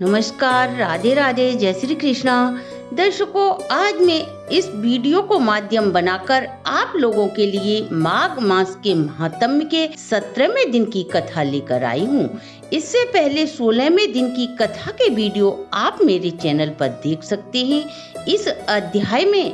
नमस्कार, राधे राधे, जय श्री कृष्णा। दर्शकों, आज मैं इस वीडियो को माध्यम बनाकर आप लोगों के लिए माघ मास के महात्म्य के 17वें दिन की कथा लेकर आई हूँ। इससे पहले 16वें दिन की कथा के वीडियो आप मेरे चैनल पर देख सकते हैं। इस अध्याय में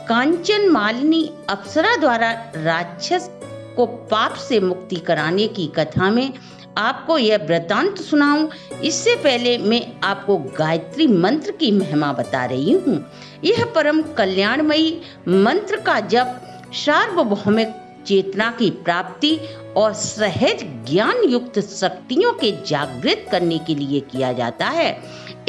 कांचन मालिनी अप्सरा द्वारा राक्षस को पाप से मुक्ति कराने की कथा में आपको यह वृतांत सुनाऊं, इससे पहले मैं आपको गायत्री मंत्र की महिमा बता रही हूँ। यह परम कल्याणमयी मंत्र का जप सार्वभौमिक चेतना की प्राप्ति और सहज ज्ञान युक्त शक्तियों के जागृत करने के लिए किया जाता है।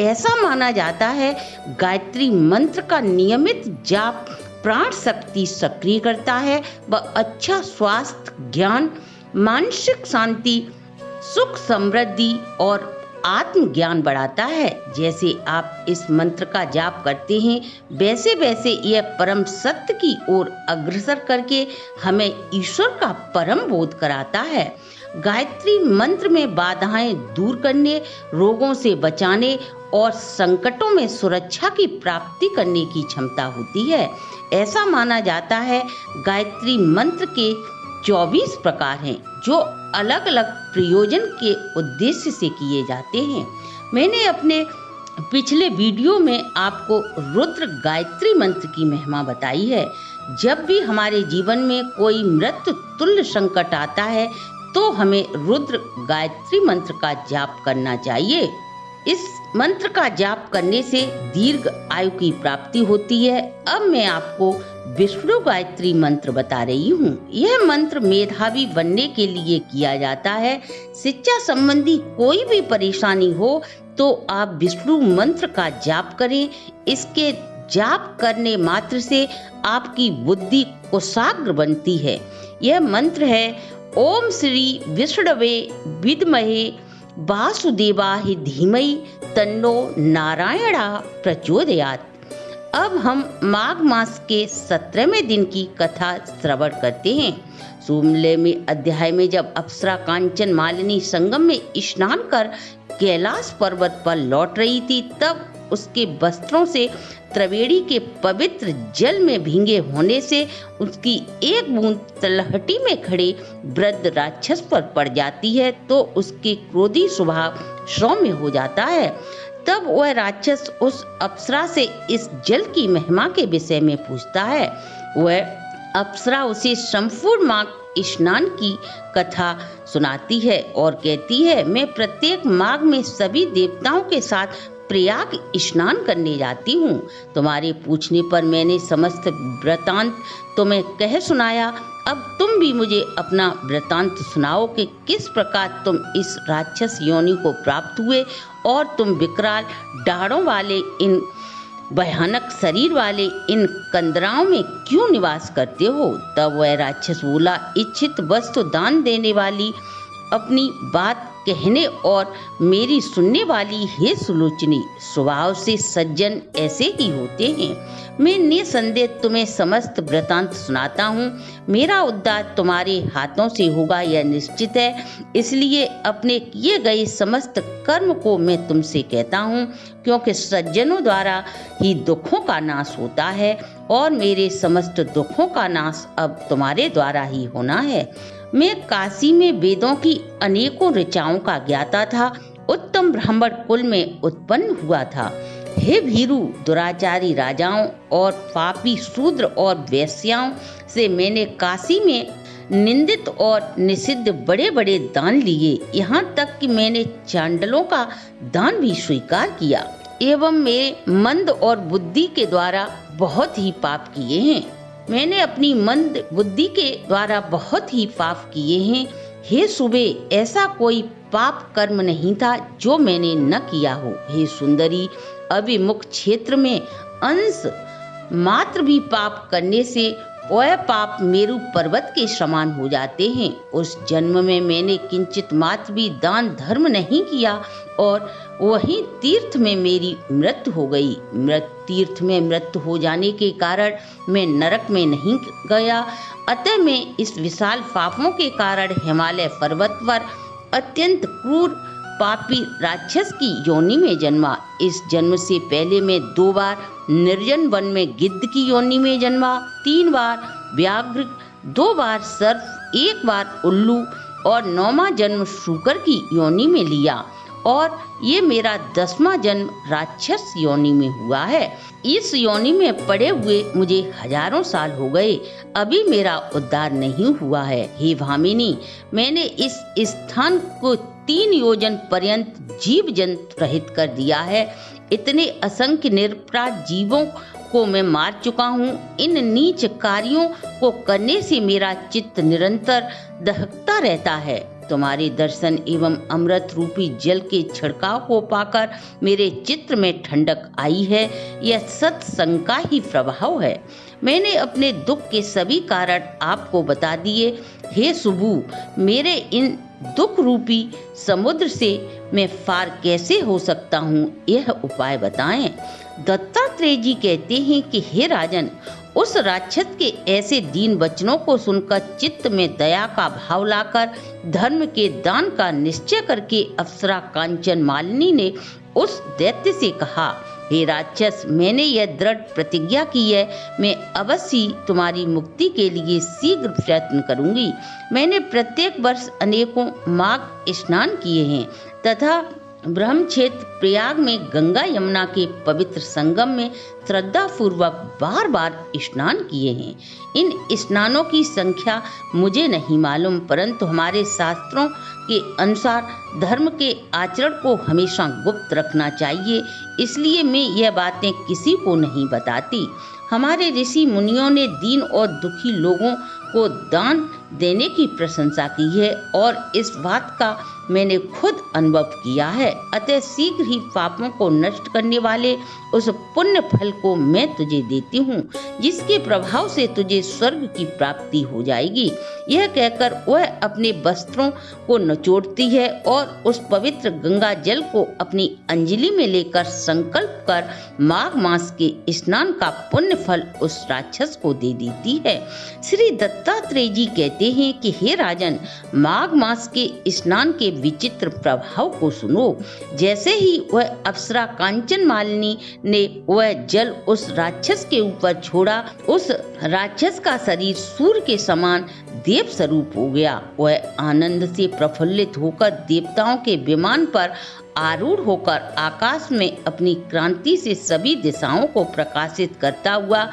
ऐसा माना जाता है गायत्री मंत्र का नियमित जाप प्राण शक्ति सक्रिय करता है व अच्छा स्वास्थ्य, ज्ञान, मानसिक शांति, सुख, समृद्धि और आत्मज्ञान बढ़ाता है। जैसे आप इस मंत्र का जाप करते हैं, वैसे वैसे यह परम सत्य की ओर अग्रसर करके हमें ईश्वर का परम बोध कराता है। गायत्री मंत्र में बाधाएं दूर करने, रोगों से बचाने और संकटों में सुरक्षा की प्राप्ति करने की क्षमता होती है। ऐसा माना जाता है गायत्री मंत्र के 24 प्रकार हैं जो अलग अलग प्रयोजन के उद्देश्य से किए जाते हैं। मैंने अपने पिछले वीडियो में आपको रुद्र गायत्री मंत्र की महिमा बताई है। जब भी हमारे जीवन में कोई मृत्यु तुल्य संकट आता है तो हमें रुद्र गायत्री मंत्र का जाप करना चाहिए। इस मंत्र का जाप करने से दीर्घ आयु की प्राप्ति होती है। अब मैं आपको विष्णु गायत्री मंत्र बता रही हूँ। यह मंत्र मेधावी बनने के लिए किया जाता है। शिक्षा संबंधी कोई भी परेशानी हो तो आप विष्णु मंत्र का जाप करें। इसके जाप करने मात्र से आपकी बुद्धि कुशाग्र बनती है। यह मंत्र है ओम श्री विष्णवे विद्महे वासुदेवाय धीमहि तन्नो नारायणा प्रचोदयात्। अब हम माघ मास के 17वें दिन की कथा श्रवण करते हैं। 16वें अध्याय में जब अप्सरा कांचन मालिनी संगम में स्नान कर कैलाश पर्वत पर लौट रही थी, तब उसके वस्त्रों से त्रिवेणी के पवित्र जल में भींगे होने से उसकी एक बूंद तलहटी में खड़े वृद्ध राक्षस पर पड़ जाती है तो उसके क्रोधी स्वभाव सौम्य हो जाता है। तब वह राक्षस उस अप्सरा से इस जल की महिमा के विषय में पूछता है। वह अप्सरा उसे संपूर्ण माघ स्नान की कथा सुनाती है और कहती है, मैं प्रत्येक माघ में सभी देवताओं के साथ प्रयाग स्नान करने जाती हूँ। तुम्हारे पूछने पर मैंने समस्त वृतांत तुम्हें कह सुनाया। अब तुम भी मुझे अपना वृतांत सुनाओ कि किस प्रकार तुम इस राक्षस योनि को प्राप्त हुए और तुम विकराल दाढ़ों वाले, इन भयानक शरीर वाले इन कंदराओं में क्यों निवास करते हो। तब वह राक्षस बोला, इच्छित वस्तु दान देने वाली, अपनी बात कहने और मेरी सुनने वाली हे सुलोचनी, स्वभाव से सज्जन ऐसे ही होते हैं। मैं निसंदेह तुम्हें समस्त वृतांत सुनाता हूँ। मेरा उद्धार तुम्हारे हाथों से होगा यह निश्चित है। इसलिए अपने किए गए समस्त कर्म को मैं तुमसे कहता हूँ, क्योंकि सज्जनों द्वारा ही दुखों का नाश होता है और मेरे समस्त दुखों का नाश अब तुम्हारे द्वारा ही होना है। मैं काशी में वेदों की अनेकों ऋचाओं का ज्ञाता था, उत्तम ब्राह्मण कुल में उत्पन्न हुआ था। हे भीरु, दुराचारी राजाओं और पापी शूद्र और वेश्याओं से मैंने काशी में निंदित और निषिद्ध बड़े बड़े दान लिए, यहाँ तक कि मैंने चांडलों का दान भी स्वीकार किया एवं मेरे मंद और बुद्धि के द्वारा बहुत ही पाप किए हैं। मैंने अपनी मंद बुद्धि के द्वारा बहुत ही पाप किए हैं। हे सुबह, ऐसा कोई पाप कर्म नहीं था जो मैंने न किया हो। हे सुंदरी, अभिमुख क्षेत्र में अंश मात्र भी पाप करने से वह पाप मेरु पर्वत के समान हो जाते हैं। उस जन्म में मैंने किंचित मात्र भी दान धर्म नहीं किया और वही तीर्थ में मेरी मृत्यु हो गई। तीर्थ में मृत्यु हो जाने के कारण मैं नरक में नहीं गया। अतः मैं इस विशाल पापों के कारण हिमालय पर्वत पर अत्यंत क्रूर पापी राक्षस की योनि में जन्मा। इस जन्म से पहले मैं 2 बार निर्जन वन में गिद्ध की योनि में जन्मा, 3 बार व्याघ्र, 2 बार सर्प, 1 बार उल्लू और 9वां जन्म शूकर की योनि में लिया और ये मेरा 10वां जन्म राक्षस योनि में हुआ है। इस योनि में पड़े हुए मुझे हजारों साल हो गए, अभी मेरा उद्धार नहीं हुआ है। हे भामिनी, मैंने इस स्थान को 3 योजन पर्यंत जीव जंतु रहित कर दिया है। इतने असंख्य निरपराध जीवों को मैं मार चुका हूँ। इन नीच कार्यों को करने से मेरा चित्त निरंतर दहकता रहता है। तुम्हारे दर्शन एवं अमृत रूपी जल के छिड़काव को पाकर मेरे चित्त में ठंडक आई है। यह सत्संग का ही प्रभाव है। मैंने अपने दुख के सभी कारण आपको बता दिए। हे सुबु, मेरे इन दुख रूपी समुद्र से मैं पार कैसे हो सकता हूँ, यह उपाय बताएं। दत्तात्रेय जी कहते हैं कि हे राजन, उस राक्षस के ऐसे दीन वचनों को सुनकर चित्त में दया का भाव लाकर धर्म के दान का निश्चय करके अप्सरा कांचन मालिनी ने उस दैत्य से कहा, हे राक्षस, मैंने यह दृढ़ प्रतिज्ञा की है, मैं अवश्य तुम्हारी मुक्ति के लिए शीघ्र प्रयत्न करूंगी। मैंने प्रत्येक वर्ष अनेकों माघ स्नान किए हैं तथा ब्रह्म क्षेत्र प्रयाग में गंगा यमुना के पवित्र संगम में श्रद्धा पूर्वक बार बार स्नान किए हैं। इन स्नानों की संख्या मुझे नहीं मालूम, परंतु हमारे शास्त्रों के अनुसार धर्म के आचरण को हमेशा गुप्त रखना चाहिए, इसलिए मैं यह बातें किसी को नहीं बताती। हमारे ऋषि मुनियों ने दीन और दुखी लोगों को दान देने की प्रशंसा की है और इस बात का मैंने खुद अनुभव किया है। अतः शीघ्र ही पापों को नष्ट करने वाले उस पुण्य फल को मैं तुझे देती हूँ, जिसके प्रभाव से तुझे स्वर्ग की प्राप्ति हो जाएगी। यह कहकर वह अपने वस्त्रों को नचोड़ती है और उस पवित्र गंगा जल को अपनी अंजलि में लेकर संकल्प कर माघ मास के स्नान का पुण्य फल उस राक्षस को दे देती है। श्री दत्तात्रेय जी कहते हैं कि हे राजन, माघ मास के स्नान के विचित्र प्रभाव को सुनो। जैसे ही वह अप्सरा कांचन मालिनी ने वह जल उस राक्षस के ऊपर छोड़ा, उस राक्षस का शरीर सूर्य के समान देव स्वरूप हो गया। वह आनंद से प्रफुल्लित होकर देवताओं के विमान पर आरूढ़ होकर आकाश में अपनी क्रांति से सभी दिशाओं को प्रकाशित करता हुआ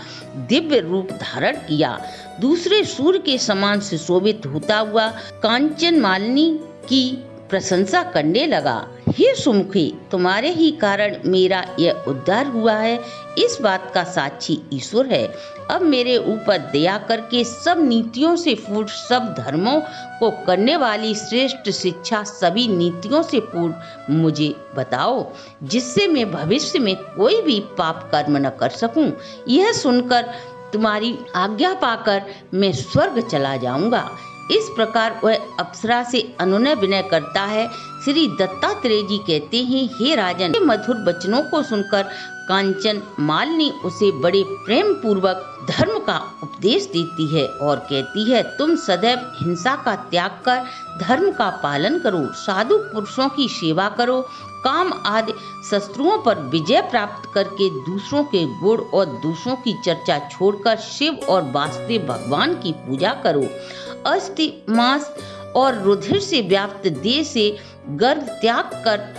दिव्य रूप धारण किया। दूसरे सूर्य के समान सुशोभित होता हुआ कांचन मालिनी की प्रशंसा करने लगा। हे सुमुखी, तुम्हारे ही कारण मेरा यह उद्धार हुआ है, इस बात का साक्षी ईश्वर है। अब मेरे ऊपर दया करके सब नीतियों से पूर्ण, सब धर्मों को करने वाली श्रेष्ठ शिक्षा सभी नीतियों से पूर्ण मुझे बताओ, जिससे मैं भविष्य में कोई भी पाप कर्म न कर सकूं। यह सुनकर तुम्हारी आज्ञा पाकर मैं स्वर्ग चला जाऊंगा। इस प्रकार वह अप्सरा से अनुनय विनय करता है। श्री दत्तात्रेय जी कहते हैं, हे राजन, मधुर वचनों को सुनकर कांचन मालिनी उसे बड़े प्रेम पूर्वक धर्म का उपदेश देती है और कहती है, तुम सदैव हिंसा का त्याग कर धर्म का पालन करो, साधु पुरुषों की सेवा करो, काम आदि शस्त्रुओं पर विजय प्राप्त करके दूसरों के गुण और दूसरों की चर्चा छोड़कर शिव और वासुदेव भगवान की पूजा करो। अस्थि मांस और रुधिर से व्याप्त देह से गर्भ त्याग कर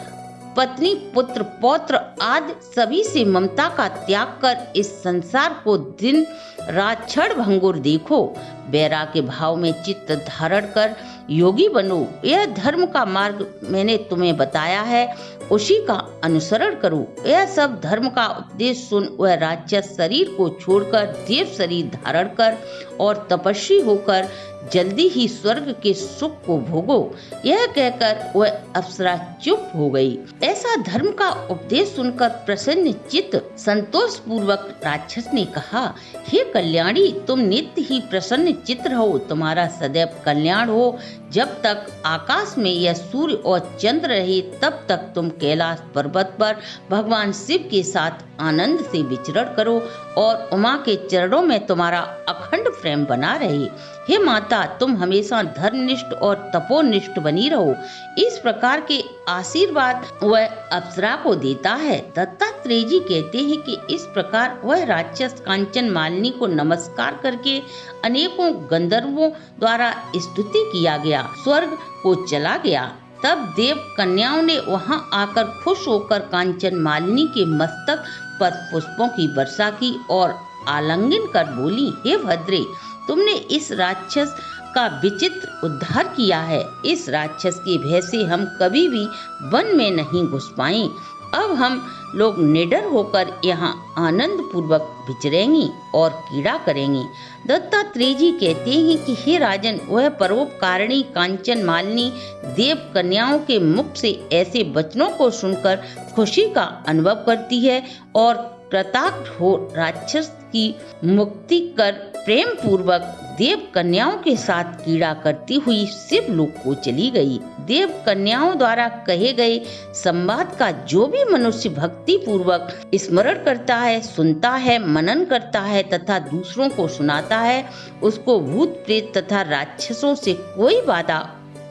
पत्नी पुत्र पौत्र आदि सभी से ममता का त्याग कर इस संसार को दिन रात क्षण भंगुर देखो। वैराग्य भाव में चित्त धारण कर योगी बनो। यह धर्म का मार्ग मैंने तुम्हें बताया है, उसी का अनुसरण करो। यह सब धर्म का उपदेश सुन वह राक्षस शरीर को छोड़कर देव शरीर धारण कर और तपस्वी होकर जल्दी ही स्वर्ग के सुख को भोगो। यह कहकर वह अप्सरा चुप हो गई। ऐसा धर्म का उपदेश सुनकर प्रसन्न चित्त संतोष पूर्वक राक्षस ने कहा, हे कल्याणी, तुम नित्य ही प्रसन्न चित्त रहो, तुम्हारा सदैव कल्याण हो। जब तक आकाश में यह सूर्य और चंद्र रहे तब तक तुम कैलाश पर्वत पर भगवान शिव के साथ आनंद से विचरण करो और उमा के चरणों में तुम्हारा अखंड प्रेम बना रहे। हे माता, तुम हमेशा धर्मनिष्ठ और तपोनिष्ठ बनी रहो। इस प्रकार के आशीर्वाद वह अप्सरा को देता है। दत्तात्रेय जी कहते हैं कि इस प्रकार वह राक्षस कांचन मालिनी को नमस्कार करके अनेकों गंधर्वों द्वारा स्तुति किया गया, स्वर्ग को चला गया। तब देव कन्याओं ने वहां आकर खुश होकर कांचन मालिनी के मस्तक पर पुष्पों की वर्षा की और आलिंगन कर बोली, हे भद्रे, तुमने इस राक्षस का विचित्र उद्धार किया है। इस राक्षस के भय से हम कभी भी वन में नहीं घुस पाए। अब हम लोग निडर होकर यहाँ आनंद पूर्वक विचरेंगे और क्रीड़ा करेंगे। दत्तात्रेय जी कहते हैं कि हे राजन, वह परोपकारिणी कांचन मालिनी देव कन्याओं के मुख से ऐसे वचनों को सुनकर खुशी का अनुभव करती है और कृतार्थ हो राक्षस की मुक्ति कर प्रेम पूर्वक देव कन्याओं के साथ क्रीड़ा करती हुई शिव लोक को चली गई। देव कन्याओं द्वारा कहे गए संवाद का जो भी मनुष्य भक्ति पूर्वक स्मरण करता है, सुनता है, मनन करता है तथा दूसरों को सुनाता है, उसको भूत प्रेत तथा राक्षसों से कोई बाधा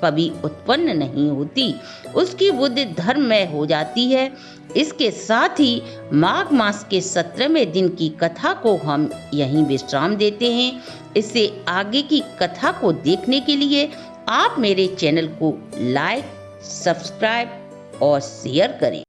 कभी उत्पन्न नहीं होती। उसकी बुद्धि धर्ममय हो जाती है। इसके साथ ही माघ मास के 17वें दिन की कथा को हम यहीं विश्राम देते हैं। इससे आगे की कथा को देखने के लिए आप मेरे चैनल को लाइक, सब्सक्राइब और शेयर करें।